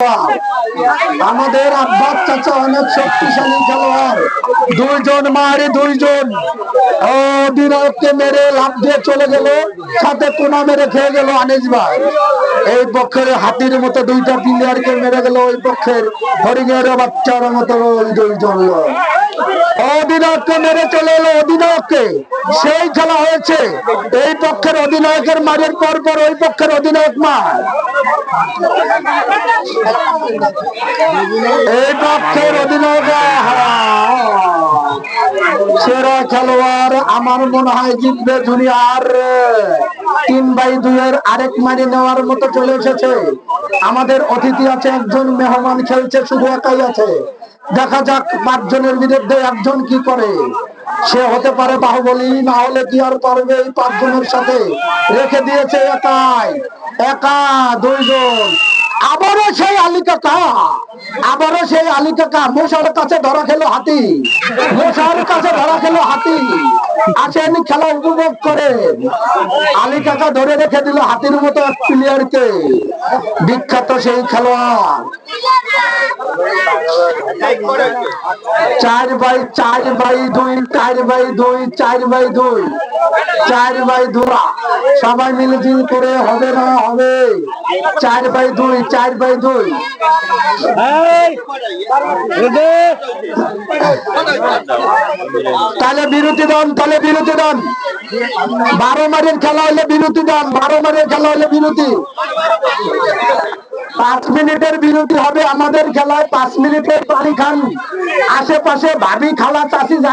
খেলোয়াড়, আমাদের আব্বাস চাচা অনেক শক্তিশালী খেলোয়াড়। দুইজন মারি দুইজন অধিনায়ককে মেরে লাফ দিয়ে চলে গেল, সাথে কোনা মেরে খেয়ে গেল আনিস ভাই। এই পক্ষের হাতির মতো দুইটা প্লেয়ারকে মেরে গেল ওই পক্ষের হরিণের বাচ্চার মতো ওই দুইজন লোক। অধিনায়ককে মেরে চলে এলো অধিনায়ককে। সেই খেলা হয়েছে, এই পক্ষের অধিনায়কের মারের পর পর ওই পক্ষের অধিনায়ক মার। এই পক্ষের অধিনায়ক সেরা খেলোয়াড় আমার মনে হয় জিতবে জুনিয়র। 3/2 আরেক মারি নেওয়ার মতো চলে এসেছে। আমাদের অতিথি আছে একজন, মেহমান খেলছে শুধু একাই আছে। দেখা যাক 5 জনের বিরুদ্ধে একজন কি করে। সে হতে পারে বাহুবলী, না হলে কি আর পারবে এই 5 জনের সাথে। রেখে দিয়েছে একাই, একা 2 জন। আবারও সেই আলী কাকা, আবারও সেই আলী কাকা মশার কাছে ধরা খেলো হাতি, মশার কাছে ধরা খেলো হাতি। আসেন খেলা উপভোগ করে। আলী কাকা ধরে রেখে দিল হাতির মতো এক প্লেয়ারকে, বিখ্যাত সেই খেলোয়াড়। 4/2 সবাই মিলে করে হবে না হবে। 4/2 তাহলে বিরতি দান, তাহলে বিরতি দান। 12 মারের খেলা হলে বিরতি দান, 12 মারের খেলা হলে বিরতি। 5 মিনিটের বিরতি হবে আমাদের খেলায়। 5 মিনিটের পানি খান। আশেপাশে ভাবি খালা চাষি যারা